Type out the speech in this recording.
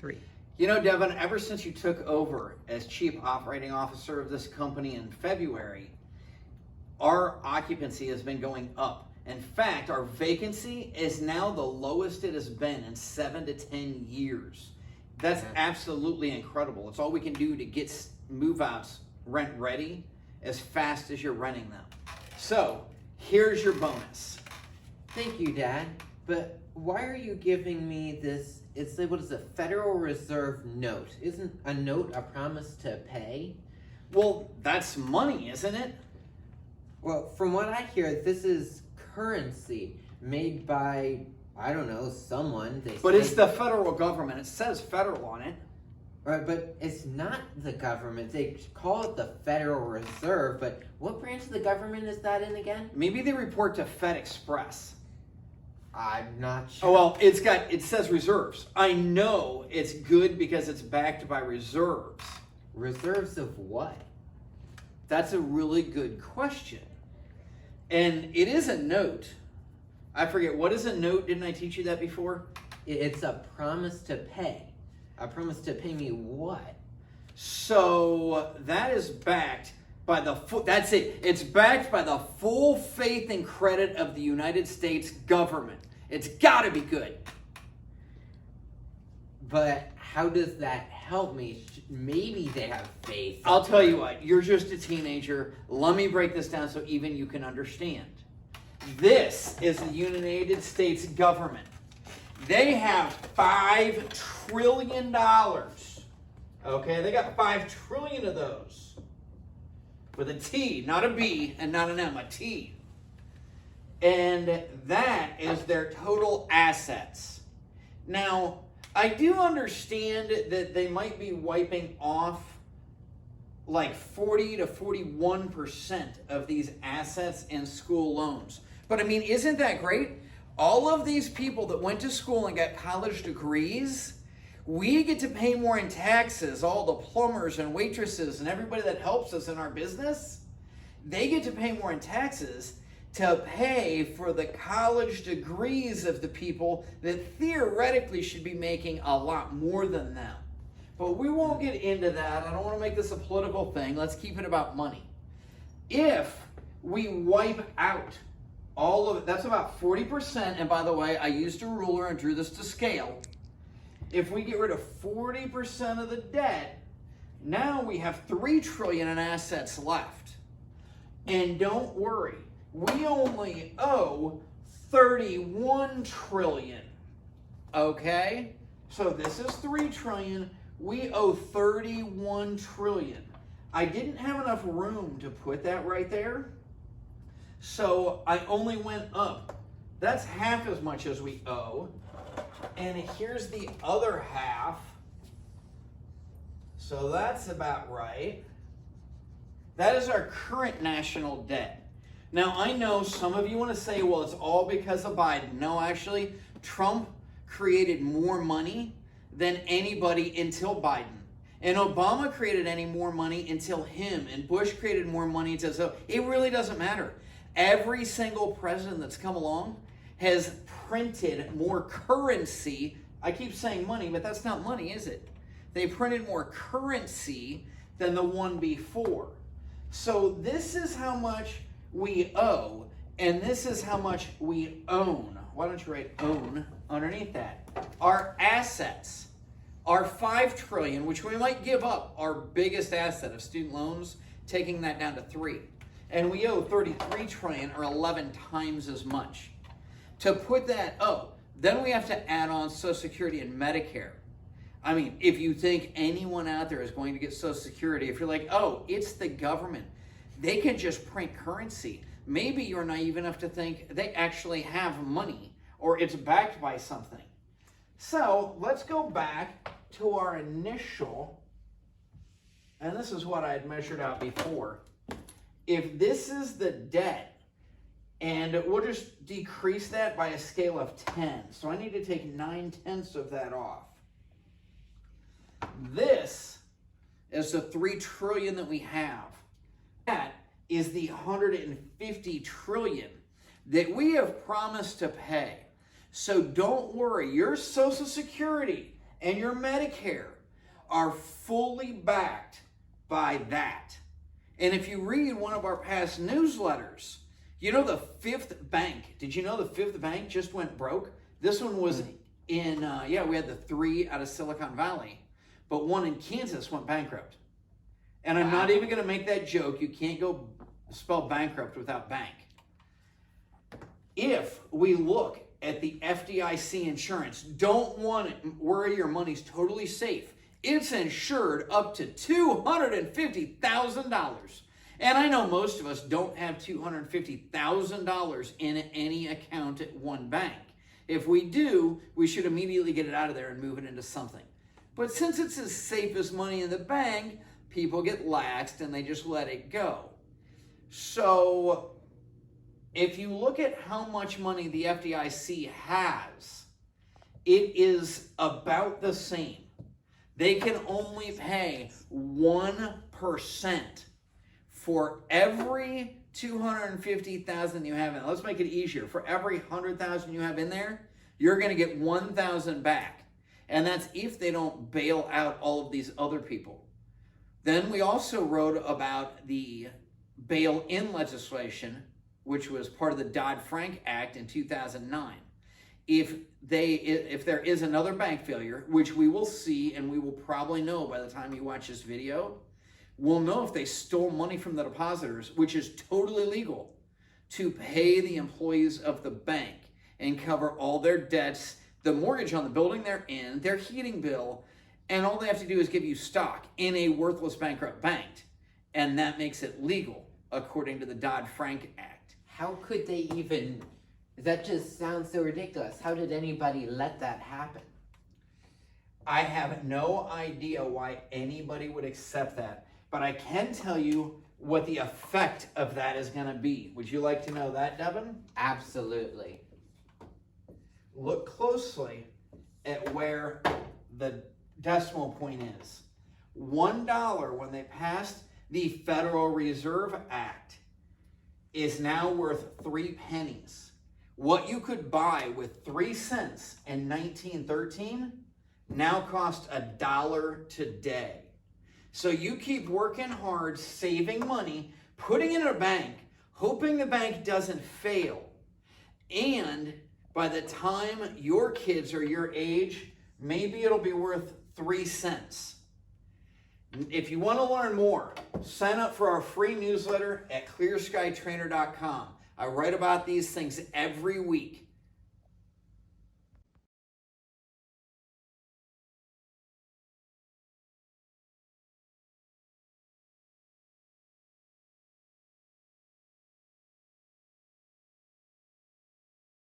3. You know, Devin, ever since you took over as Chief Operating Officer of this company in February, our occupancy has been going up. In fact, our vacancy is now the lowest it has been in 7 to 10 years. That's absolutely incredible. It's all we can do to get move-outs rent ready as fast as you're renting them. So, here's your bonus. Thank you, Dad. But why are you giving me this? It's like, what is a Federal Reserve note? Isn't a note a promise to pay? Well, that's money, isn't it? Well, from what I hear, this is currency made by, I don't know, someone. But it's the federal government. It says federal on it. Right, but it's not the government. They call it the Federal Reserve, but what branch of the government is that in again? Maybe they report to Fed Express. I'm not sure. Oh, well, it says reserves. I know it's good because it's backed by reserves. Reserves of what? That's a really good question. And it is a note. I forget, what is a note? Didn't I teach you that before? It's a promise to pay. A promise to pay me what? So that is backed by that's it. It's backed by the full faith and credit of the United States government. It's got to be good. But how does that help me? Maybe they have faith. I'll tell you what, you're just a teenager. Let me break this down so even you can understand. This is the United States government. They have $5 trillion. Okay, they got 5 trillion of those. With a T, not a B, and not an M, a T. And that is their total assets. Now, I do understand that they might be wiping off like 40 to 41% of these assets in school loans. But I mean, isn't that great? All of these people that went to school and got college degrees, we get to pay more in taxes. All the plumbers and waitresses and everybody that helps us in our business, they get to pay more in taxes to pay for the college degrees of the people that theoretically should be making a lot more than them. But we won't get into that. I don't want to make this a political thing. Let's keep it about money. If we wipe out all of it, that's about 40%. And by the way, I used a ruler and drew this to scale. If we get rid of 40% of the debt, now we have 3 trillion in assets left. And don't worry, we only owe 31 trillion. Okay? So this is 3 trillion. We owe 31 trillion. I didn't have enough room to put that right there. So I only went up. That's half as much as we owe. And here's the other half. So that's about right. That is our current national debt. Now, I know some of you want to say, well, it's all because of Biden. No, actually, Trump created more money than anybody until Biden. And Obama created any more money until him. And Bush created more money until so. It really doesn't matter. Every single president that's come along has printed more currency. I keep saying money, but that's not money, is it? They printed more currency than the one before. So this is how much we owe, and this is how much we own. Why don't you write own underneath that? Our assets are 5 trillion, which we might give up our biggest asset of student loans, taking that down to 3. And we owe 33 trillion, or 11 times as much. To put that up, then we have to add on Social Security and Medicare. I mean, if you think anyone out there is going to get Social Security, if you're like, oh, it's the government, they can just print currency. Maybe you're naive enough to think they actually have money or it's backed by something. So let's go back to our initial, and this is what I had measured out before. If this is the debt, and we'll just decrease that by a scale of 10. So I need to take 9/10 of that off. This is the 3 trillion that we have. That is the 150 trillion that we have promised to pay. So don't worry, your Social Security and your Medicare are fully backed by that. And if you read one of our past newsletters, you know the fifth bank. Did you know the fifth bank just went broke? This one was in, we had the 3 out of Silicon Valley, but one in Kansas went bankrupt. And I'm not even going to make that joke. You can't go spell bankrupt without bank. If we look at the FDIC insurance, don't worry, your money's totally safe. It's insured up to $250,000. And I know most of us don't have $250,000 in any account at one bank. If we do, we should immediately get it out of there and move it into something. But since it's as safe as money in the bank, people get laxed and they just let it go. So if you look at how much money the FDIC has, it is about the same. They can only pay 1% for every 250,000 you have in. Let's make it easier. For every 100,000 you have in there, you're going to get 1,000 back. And that's if they don't bail out all of these other people. Then we also wrote about the bail-in legislation, which was part of the Dodd-Frank Act in 2009. If there is another bank failure, which we will see and we will probably know by the time you watch this video, we'll know if they stole money from the depositors, which is totally legal, to pay the employees of the bank and cover all their debts, the mortgage on the building they're in, their heating bill, and all they have to do is give you stock in a worthless bankrupt bank. And that makes it legal, according to the Dodd-Frank Act. How could they even... That just sounds so ridiculous. How did anybody let that happen? I have no idea why anybody would accept that, but I can tell you what the effect of that is going to be. Would you like to know that, Deven? Absolutely. Look closely at where the decimal point is. $1, when they passed the Federal Reserve Act, is now worth 3 pennies. What you could buy with 3 cents in 1913 now costs $1 today. So you keep working hard, saving money, putting it in a bank, hoping the bank doesn't fail. And by the time your kids are your age, maybe it'll be worth 3 cents. If you want to learn more, sign up for our free newsletter at clearskytrainer.com. I write about these things every week.